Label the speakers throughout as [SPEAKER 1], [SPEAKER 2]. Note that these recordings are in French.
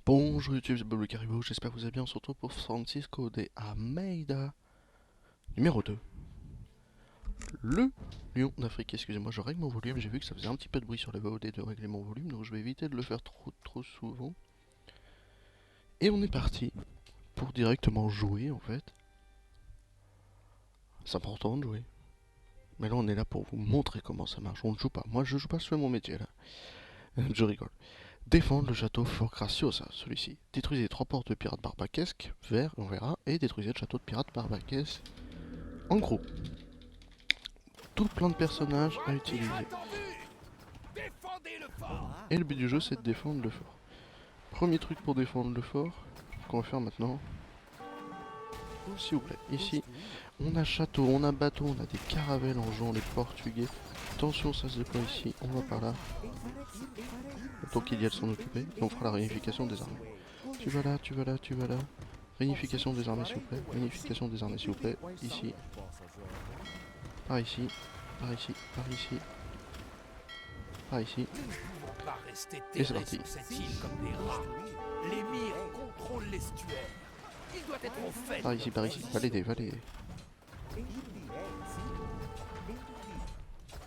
[SPEAKER 1] Bonjour YouTube, c'est Bob le Caribou, j'espère que vous allez bien. On se retrouve pour Francisco de Almeida numéro 2. Le lion d'Afrique, excusez-moi, je règle mon volume, j'ai vu que ça faisait un petit peu de bruit sur le VOD de régler mon volume, donc je vais éviter de le faire trop souvent. Et on est parti pour directement jouer en fait. C'est important de jouer. Mais là on est là pour vous montrer comment ça marche, on ne joue pas. Moi je joue pas, sur mon métier là. Je rigole. Défendre le château Fort Graciosa, celui-ci. Détruisez 3 portes de pirates barbaquesques, vert, on verra, et détruisez le château de pirates barbaquesques en gros. Tout plein de personnages à utiliser. Et le but du jeu c'est de défendre le fort. Premier truc pour défendre le fort, qu'on va faire maintenant. S'il vous plaît, ici, on a château, on a bateau, on a des caravelles en jouant les portugais. Attention, ça se déploie ici, on va par là. Tant qu'il y a de s'en occuper, et on fera la réunification des armées. Tu vas là, tu vas là, tu vas là. Réunification des armées s'il vous plaît, réunification des armées s'il vous plaît. Ici, par ici, par ici, par ici, par ici. Et c'est parti. Par ici, va l'aider, va l'aider.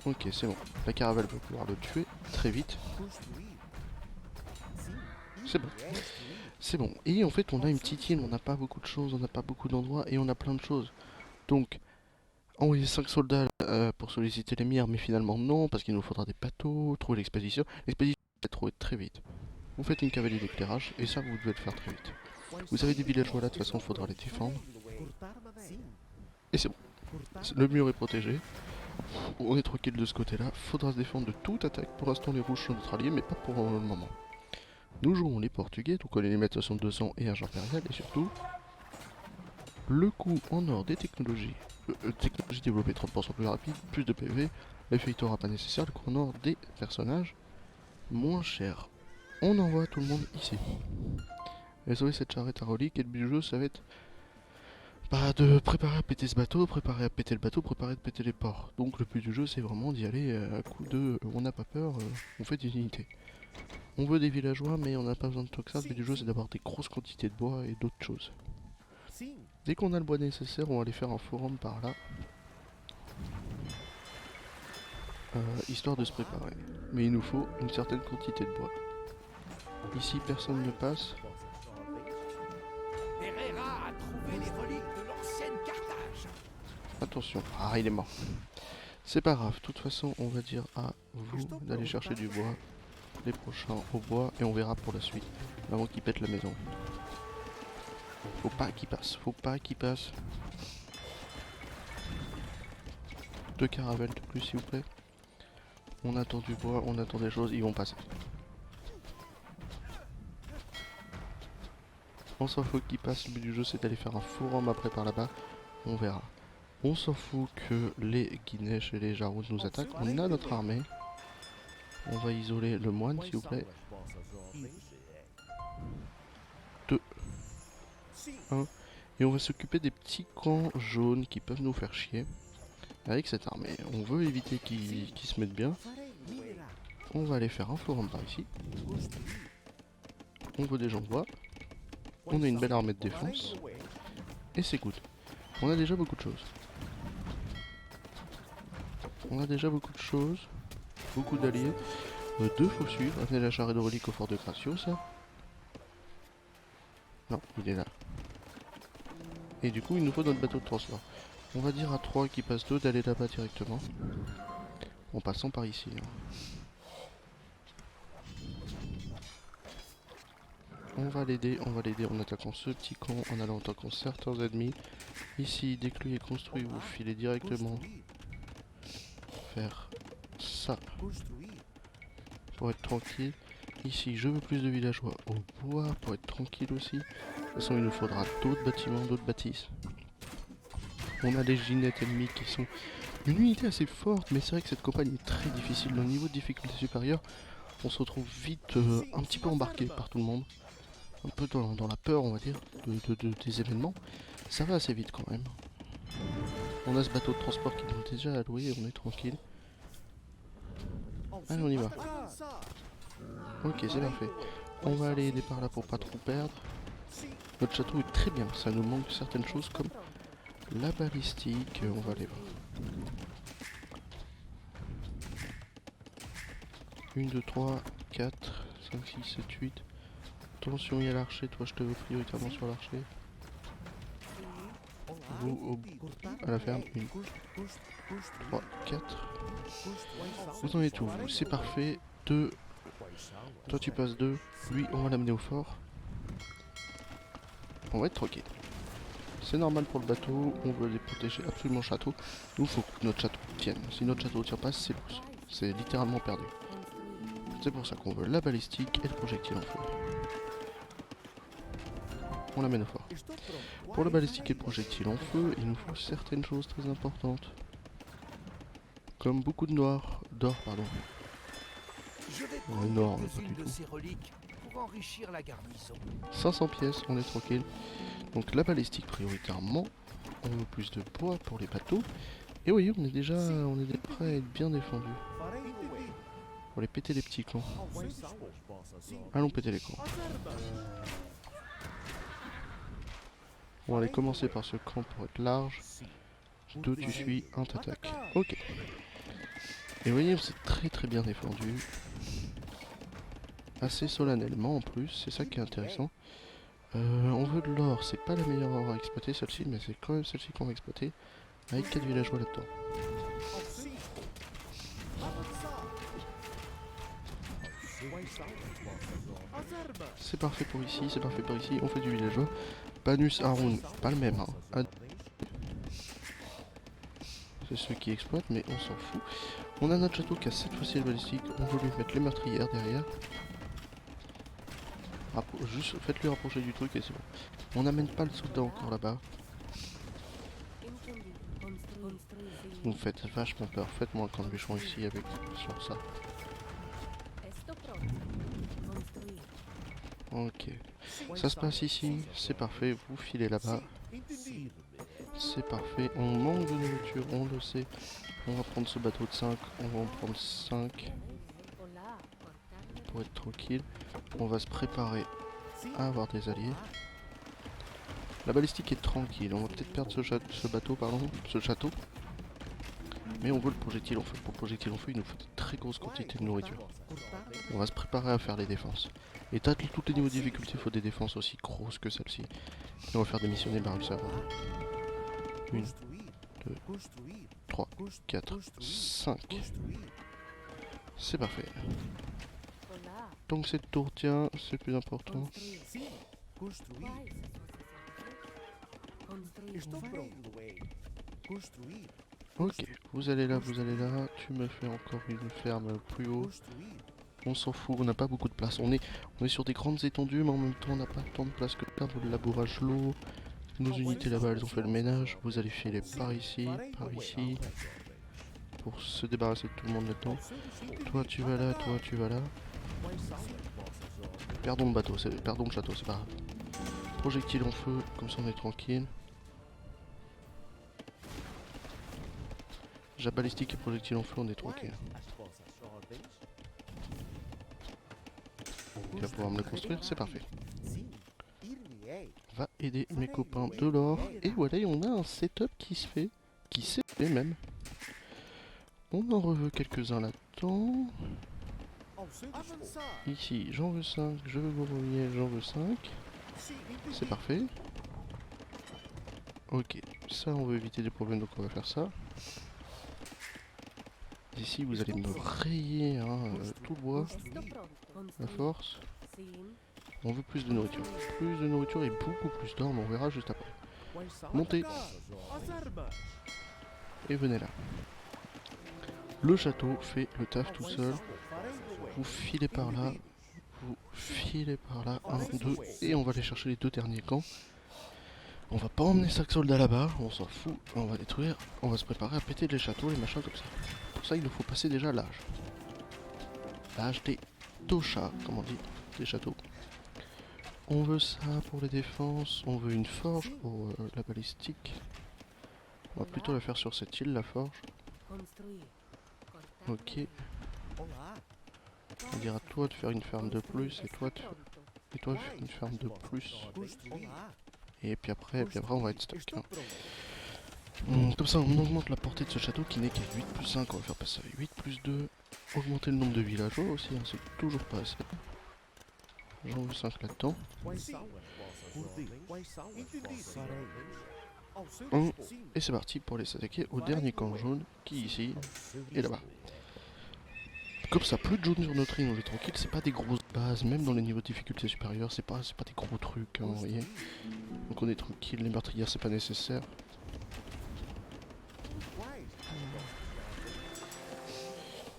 [SPEAKER 1] Ok, c'est bon. La caravelle va pouvoir le tuer très vite. C'est bon. C'est bon. Et en fait, on a une petite île, on n'a pas beaucoup de choses, on n'a pas beaucoup d'endroits et on a plein de choses. Donc, envoyer 5 soldats pour solliciter l'émir, mais finalement non, parce qu'il nous faudra des bateaux, trouver l'expédition. L'expédition va être trouvée très vite. Vous faites une cavalerie d'éclairage et ça, vous devez le faire très vite. Vous avez des villageois là, de toute façon, il faudra les défendre. Et c'est bon. Le mur est protégé. On est tranquille de ce côté-là. Faudra se défendre de toute attaque. Pour l'instant, les rouges sont notre allié, mais pas pour le moment. Nous jouons les portugais, donc on les met à 200 et argent impérial, et surtout, le coût en or des technologies. Technologie développée 30% plus rapide, plus de PV, l'effet aura pas nécessaire, le coût en or des personnages, moins cher. On envoie tout le monde ici. Et sauver cette charrette à relique, et le but du jeu, ça va être de préparer à péter ce bateau, préparer à péter le bateau, préparer à péter les ports. Donc le but du jeu, c'est vraiment d'y aller à coup de on n'a pas peur, on fait des unités. On veut des villageois, mais on n'a pas besoin de tout ça. Le but du jeu, c'est d'avoir des grosses quantités de bois et d'autres choses. Dès qu'on a le bois nécessaire, on va aller faire un forum par là. Histoire de se préparer. Mais il nous faut une certaine quantité de bois. Ici, personne ne passe. Attention. Ah, il est mort. C'est pas grave. De toute façon, on va dire à vous d'aller chercher du bois. Les prochains au bois. Et on verra pour la suite. Avant qu'ils pètent la maison. Faut pas qu'il passe. Faut pas qu'il passe. 2 caravelles de plus, s'il vous plaît. On attend du bois, on attend des choses, ils vont passer. On s'en fout qu'ils passent, le but du jeu c'est d'aller faire un forum après par là-bas. On verra. On s'en fout que les Guinesh et les Jarouds nous attaquent. On a notre armée. On va isoler le moine, s'il vous plaît. 2, 1. Et on va s'occuper des petits camps jaunes qui peuvent nous faire chier. Avec cette armée, on veut éviter qu'ils se mettent bien. On va aller faire un forum par ici. On veut des gens de bois. On a une belle armée de défense. Et c'est good. On a déjà beaucoup de choses. On a déjà beaucoup de choses. Beaucoup d'alliés. 2 faut suivre. Amener la charrette de relique au fort de Graciosa. Non, il est là. Et du coup, il nous faut notre bateau de transport. On va dire à 3 qui passent 2 d'aller là-bas directement. En passant par ici. On va l'aider en attaquant ce petit camp, en allant attaquant certains ennemis. Ici, dès que lui est construit, vous filez directement faire ça pour être tranquille. Ici, je veux plus de villageois au bois pour être tranquille aussi. De toute façon, il nous faudra d'autres bâtiments, d'autres bâtisses. On a des ginettes ennemies qui sont une unité assez forte, mais c'est vrai que cette campagne est très difficile. Au niveau de difficulté supérieure, on se retrouve vite un petit peu embarqué par tout le monde. Un peu dans la peur, on va dire, des événements. Ça va assez vite quand même. On a ce bateau de transport qui est déjà alloué, on est tranquille. Allez, on y va. Ok, c'est parfait. On va aller aider par là pour pas trop perdre. Notre château est très bien, ça nous manque certaines choses comme la balistique, on va aller voir. 1, 2, 3, 4, 5, 6, 7, 8. Attention, il y a l'archer, toi je te veux prioritairement sur l'archer. Vous à la ferme, 1, 3, 4. Vous en êtes où? C'est parfait. 2. Toi tu passes 2. Lui, on va l'amener au fort. On va être tranquille. C'est normal pour le bateau, on veut les protéger absolument le château. Nous, il faut que notre château tienne. Si notre château ne tient pas, c'est loose. C'est littéralement perdu. C'est pour ça qu'on veut la balistique et le projectile en feu. On l'amène au fort. Pour la balistique et le projectile en feu, il nous faut certaines choses très importantes. Comme beaucoup de d'or, pardon. Énorme, pas du tout. 500 pièces, on est tranquille. Donc la balistique prioritairement. On veut plus de bois pour les bateaux. Et oui, on est déjà prêt à être bien défendu. On va aller péter les petits camps. Allons péter les camps. On va aller commencer par ce camp pour être large. 2 tu suis, 1 t'attaque. Ok. Et vous voyez, c'est très bien défendu. Assez solennellement en plus, c'est ça qui est intéressant. On veut de l'or, c'est pas la meilleure or à exploiter celle-ci, mais c'est quand même celle-ci qu'on va exploiter. Avec 4 villageois là-dedans. C'est parfait pour ici, c'est parfait pour ici, on fait du villageois. Banus Haroun, pas le même, hein. C'est ceux qui exploitent, mais on s'en fout. On a notre château qui a cette fois-ci le balistique, on veut lui mettre les meurtrières derrière. Juste faites-lui rapprocher du truc et c'est bon. On n'amène pas le soldat encore là-bas. Vous me faites vachement peur, faites-moi un camp de bûcheron ici avec sur ça. Ok. Ça se passe ici, c'est parfait, vous filez là-bas. C'est parfait, on manque de nourriture, on le sait. On va prendre ce bateau de 5, on va en prendre 5. Pour être tranquille. On va se préparer à avoir des alliés. La balistique est tranquille, on va peut-être perdre ce bateau, ce château. Mais on veut le projectile en feu. Pour le projectile en feu, il nous faut de très grosses quantités de nourriture. On va se préparer à faire les défenses. Et t'as tous les niveaux de difficulté, il faut des défenses aussi grosses que celle-ci. Et on va faire démissionner Barusa. 1, 2, 3, 4, 5. C'est parfait. Donc cette tour tient, c'est plus important. Ok, vous allez là, tu me fais encore une ferme plus haut. On s'en fout, on n'a pas beaucoup de place. On est sur des grandes étendues, mais en même temps on n'a pas tant de place que ça pour le labourage lourd. Nos unités là-bas, elles ont fait le ménage. Vous allez filer par ici, pour se débarrasser de tout le monde là-dedans. Toi tu vas là, toi tu vas là. Perdons le bateau, perdons le château, c'est pas grave. Projectile en feu, comme ça on est tranquille. Jab balistique et projectile en feu, on est tranquille. Il va pouvoir me le construire, c'est parfait. Va aider mes copains de l'or. Et voilà, on a un setup qui se fait. Qui s'est fait même. On en reveut quelques-uns là-dedans. Ici, j'en veux 5. Je veux vous revenir, j'en veux 5. C'est parfait. Ok, ça on veut éviter des problèmes, donc on va faire ça. Ici, vous allez me rayer tout le bois. La force. On veut plus de nourriture. Plus de nourriture et beaucoup plus d'or, mais on verra juste après. Montez. Et venez là. Le château fait le taf tout seul. Vous filez par là. Vous filez par là. 1, 2. Et on va aller chercher les 2 derniers camps. On va pas emmener 5 soldats là-bas. On s'en fout. On va détruire. On va se préparer à péter les châteaux, les machins comme ça. Pour ça, il nous faut passer déjà l'âge. L'âge des Tosha, comme on dit, des châteaux. On veut ça pour les défenses. On veut une forge pour la balistique. On va plutôt la faire sur cette île, la forge. Ok. On dira toi de faire une ferme de plus et toi de... Et toi, je fais une ferme de plus. Et puis après on va être stock. Hein. Comme ça, on augmente la portée de ce château qui n'est qu'à 8 plus 5. On va faire passer à 8 plus 2. Augmenter le nombre de villageois aussi, hein, c'est toujours pas assez. J'en veux 5 là-dedans. Et c'est parti pour les attaquer au dernier camp jaune qui est ici et là-bas. Comme ça, plus de jaune sur notre île, on est tranquille, c'est pas des grosses bases, même dans les niveaux de difficulté supérieurs, c'est pas des gros trucs, hein, vous voyez. Donc on est tranquille, les meurtrières c'est pas nécessaire.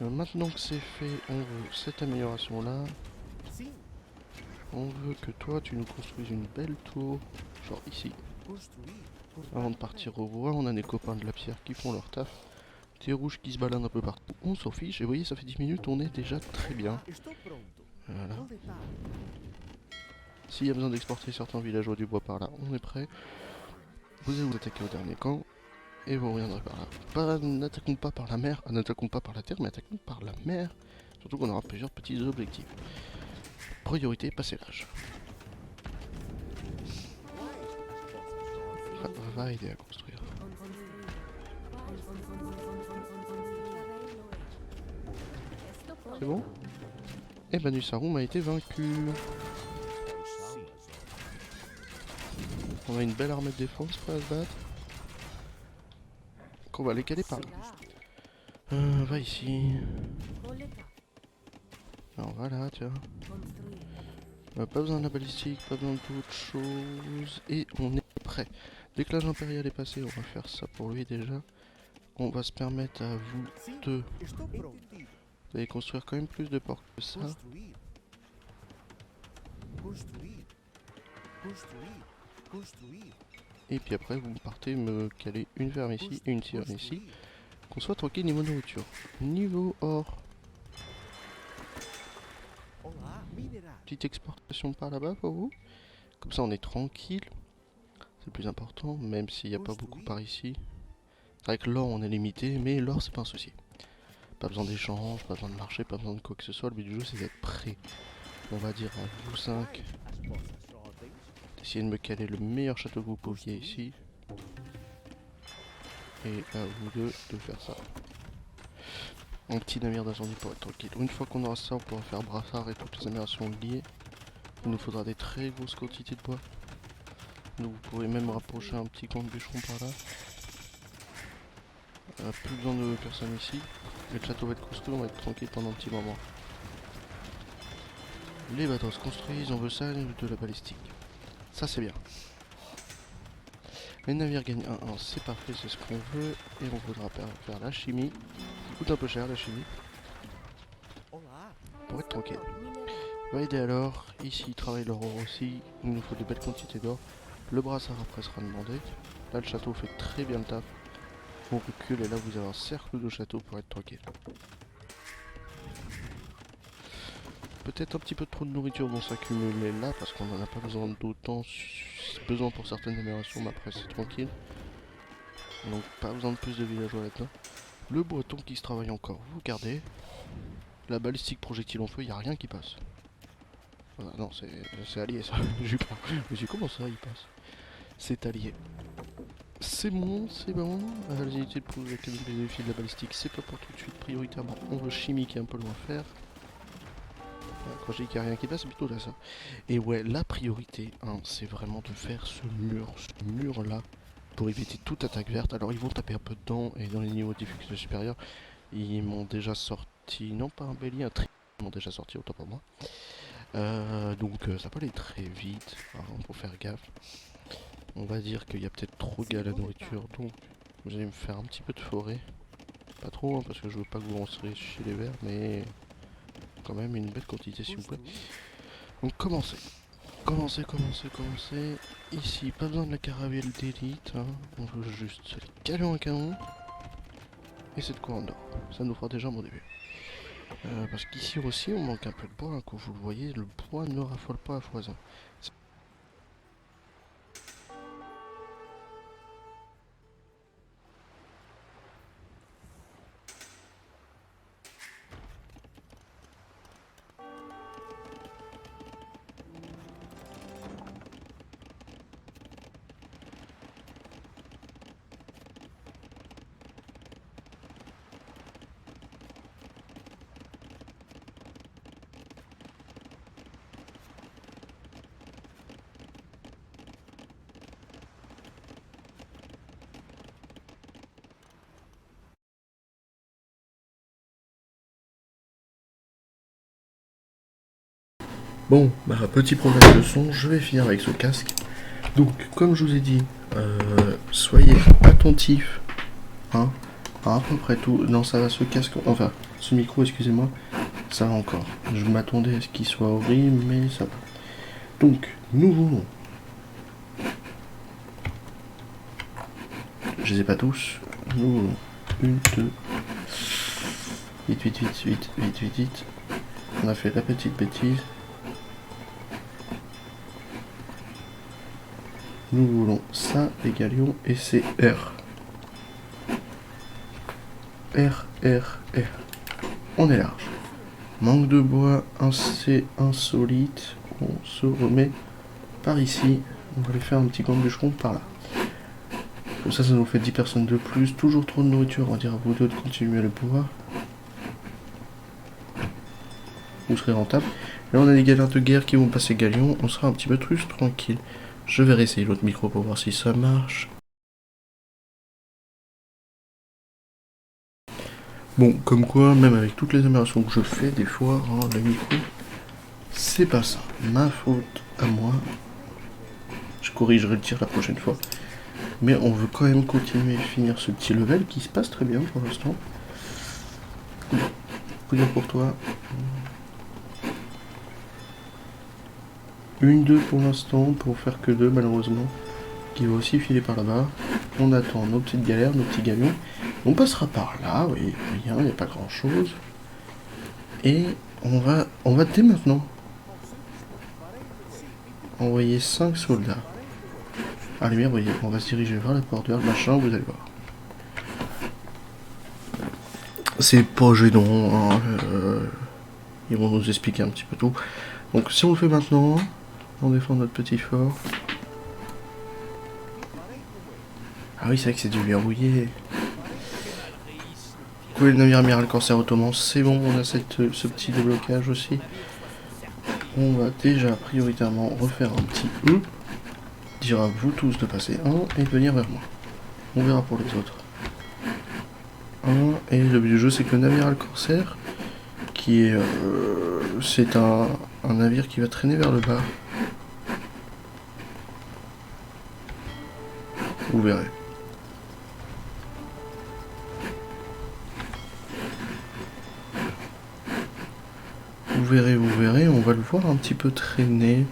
[SPEAKER 1] Maintenant que c'est fait, on veut cette amélioration là. On veut que toi tu nous construises une belle tour, genre ici. Avant de partir au bois, on a des copains de la pierre qui font leur taf. Des rouges qui se baladent un peu partout, on s'en fiche, et vous voyez ça fait 10 minutes, on est déjà très bien. Voilà. S'il y a besoin d'exporter certains villageois du bois par là, on est prêt. Vous allez vous attaquer au dernier camp, et vous reviendrez par là. N'attaquons pas par la mer, n'attaquons pas par la terre, mais attaquons par la mer. Surtout qu'on aura plusieurs petits objectifs. Priorité, passer l'âge. Va aider à construire. C'est bon? Et ben Nusarum a été vaincu. On a une belle armée de défense prêt à se battre. Qu'on va les caler par là. Va ici. Alors voilà, tiens. Pas besoin de la balistique, pas besoin d'autre chose. Et on est prêt. Dès que l'âge impérial est passé, on va faire ça pour lui déjà. On va se permettre à vous deux d'aller construire quand même plus de ports que ça. Et puis après vous partez me caler une ferme ici et une tire ici. Qu'on soit tranquille niveau nourriture. Niveau or. Petite exportation par là-bas pour vous. Comme ça on est tranquille. C'est le plus important, même s'il n'y a pas beaucoup par ici. Avec l'or on est limité, mais l'or c'est pas un souci. Pas besoin d'échange, pas besoin de marché, pas besoin de quoi que ce soit. Le but du jeu c'est d'être prêt. On va dire à vous 5. Essayez de me caler le meilleur château que vous pouviez ici. Et à vous deux de faire ça. Un petit navire d'incendie pour être tranquille. Une fois qu'on aura ça, on pourra faire brassard et toutes les améliorations liées. Il nous faudra des très grosses quantités de bois. Donc vous pourrez même rapprocher un petit camp de bûcherons par là. Plus besoin de personnes ici. Le château va être construit, on va être tranquille pendant un petit moment. Les bateaux se construisent, on veut ça, et de la balistique. Ça c'est bien. Les navires gagnent 1-1, c'est parfait, c'est ce qu'on veut. Et on voudra faire la chimie. Ça coûte un peu cher la chimie. Pour être tranquille. Va aider alors. Ici il travaille l'or aussi. Il nous faut de belles quantités d'or. Le brassard après sera demandé. Là le château fait très bien le taf. On recule et là vous avez un cercle de château pour être tranquille. Peut-être un petit peu trop de nourriture vont s'accumuler là parce qu'on n'en a pas besoin d'autant. Besoin pour certaines améliorations, mais après c'est tranquille. Donc pas besoin de plus de villageois là-dedans. Le breton qui se travaille encore, vous gardez. La balistique projectile en feu, il n'y a rien qui passe. Ah, non, c'est allié ça. J'ai pas. Mais j'ai comment ça il passe? C'est allié. C'est bon, c'est bon. La unité de prouver avec les défis de la balistique, c'est pas pour tout de suite. Prioritairement, on veut chimie qui est un peu loin à faire. Quand je dis qu'il n'y a rien qui passe, c'est plutôt là ça. Et ouais, la priorité, hein, c'est vraiment de faire ce mur là, pour éviter toute attaque verte. Alors ils vont taper un peu dedans, et dans les niveaux de difficulté supérieurs, ils m'ont déjà sorti, non pas un bélier, un tri, ils m'ont déjà sorti, autant pour moi. Donc ça peut aller très vite, alors, faut faire gaffe. On va dire qu'il y a peut-être trop de la nourriture, donc vous allez me faire un petit peu de forêt. Pas trop, hein, parce que je veux pas que vous lanceriez chez les verts, mais quand même une belle quantité s'il vous plaît. Donc commencez. Commencez. Ici, pas besoin de la caravelle d'élite, hein. On veut juste se caler un canon. Et cette couronne d'or. Ça nous fera déjà un bon début. Parce qu'ici aussi, on manque un peu de bois, hein. Comme vous le voyez, le bois ne raffole pas à foison. Bon, bah petit problème de son, je vais finir avec ce casque. Donc, comme je vous ai dit, soyez attentifs, hein, à peu près tout. Non, ça va, ce casque, enfin, ce micro, excusez-moi, ça va encore. Je m'attendais à ce qu'il soit horrible, mais ça va. Donc, nous voulons... Je les ai pas tous. Nous voulons... Une, deux... Vite, vite, vite, vite, vite, vite, vite. On a fait la petite bêtise. Nous voulons ça, les galions, et c'est R. R, R, R. On est large. Manque de bois, c'est insolite. On se remet par ici. On va aller faire un petit camp de bûcheron par là. Comme ça nous fait 10 personnes de plus. Toujours trop de nourriture, on va dire à vous deux de continuer à le pouvoir. Vous serez rentable. Là on a des galères de guerre qui vont passer galion. On sera un petit peu plus tranquille. Je vais réessayer l'autre micro pour voir si ça marche. Bon, comme quoi, même avec toutes les améliorations que je fais, des fois, hein, le micro, c'est pas ça. Ma faute à moi. Je corrigerai le tir la prochaine fois. Mais on veut quand même continuer à finir ce petit level qui se passe très bien pour l'instant. Coup dur pour toi. Une 2 pour l'instant, pour faire que 2 malheureusement. Qui va aussi filer par là-bas. On attend nos petites galères, nos petits galions. On passera par là, oui, rien, il n'y a pas grand chose. Et on va dès maintenant envoyer 5 soldats. Allez bien, voyez, on va se diriger vers la porte, vers le machin, vous allez voir. C'est pas gênant, hein, ils vont nous expliquer un petit peu tout. Donc si on le fait maintenant, on défend notre petit fort. Ah oui, c'est vrai que c'est du verrouillé. Vous pouvez le navire amiral corsaire ottoman, c'est bon, on a ce petit déblocage aussi. On va déjà prioritairement refaire un petit E. Dire à vous tous de passer 1 et de venir vers moi. On verra pour les autres. 1, et le but du jeu c'est que le navire corsaire, qui est... c'est un navire qui va traîner vers le bas. Vous verrez. Vous verrez, on va le voir un petit peu traîner.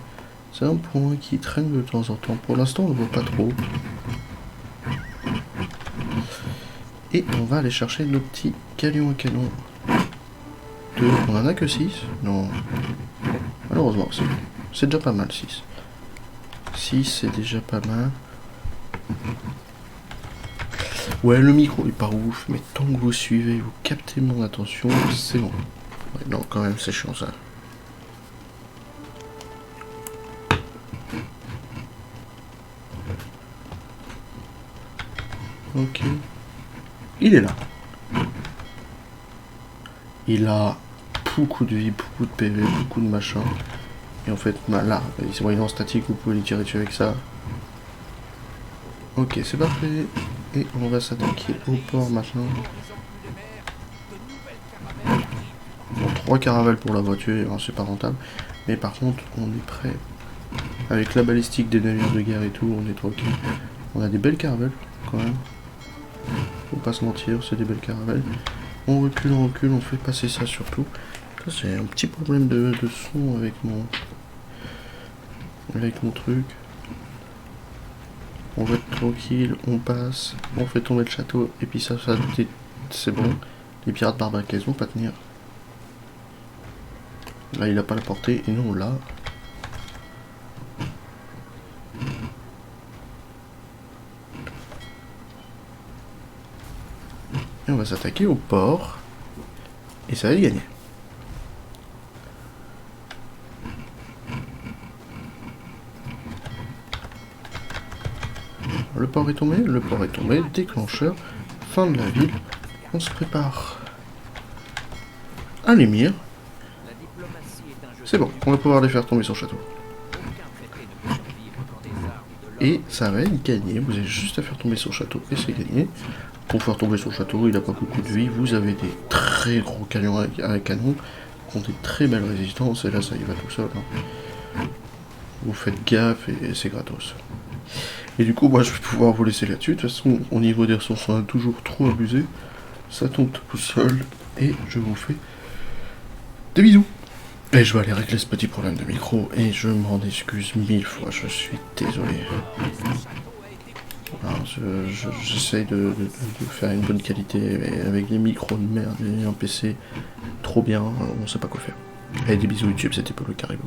[SPEAKER 1] C'est un point qui traîne de temps en temps. Pour l'instant, on ne le voit pas trop. Et on va aller chercher nos petits galions à canon. 2, on en a que 6. Non. Malheureusement, c'est déjà pas mal, 6. 6, c'est déjà pas mal. Ouais, le micro est pas ouf, mais tant que vous suivez, vous captez mon attention, c'est bon. Ouais, non, quand même, c'est chiant ça. Ok. Il est là. Il a beaucoup de vie, beaucoup de PV, beaucoup de machin. Et en fait, là, c'est bon, il est en statique, vous pouvez les tirer dessus avec ça. Ok, c'est parfait. Et on va s'attaquer au port maintenant. Bon, 3 caravelles pour la voiture, hein, c'est pas rentable. Mais par contre, on est prêt. Avec la balistique des navires de guerre et tout, on est tranquille. On a des belles caravelles, quand même. Faut pas se mentir, c'est des belles caravelles. On recule, on fait passer ça surtout. Ça, c'est un petit problème de son avec mon truc. On va être tranquille, on passe, on fait tomber le château, et puis ça c'est bon. Les pirates barbaques, ils vont pas tenir. Là, il a pas la portée, et nous, on l'a. Et on va s'attaquer au port, et ça va y gagner. Le port est tombé, déclencheur, fin de la ville, on se prépare à l'émir. C'est bon, on va pouvoir les faire tomber sur le château. Et ça va être gagné, vous avez juste à faire tomber sur le château et c'est gagné. Pour faire tomber sur le château, il n'a pas beaucoup de vie, vous avez des très gros canons à canon. qui ont des très belles résistances, et là ça y va tout seul. Hein. Vous faites gaffe et c'est gratos. Et du coup, moi je vais pouvoir vous laisser là-dessus. De toute façon, au niveau des ressources, on a toujours trop abusé. Ça tombe tout seul, et je vous fais des bisous. Et je vais aller régler ce petit problème de micro, et je m'en excuse 1000 fois, je suis désolé. J'essaye de faire une bonne qualité, mais avec des micros de merde et un PC trop bien, on sait pas quoi faire. Allez, des bisous YouTube, c'était Paul le Caribou.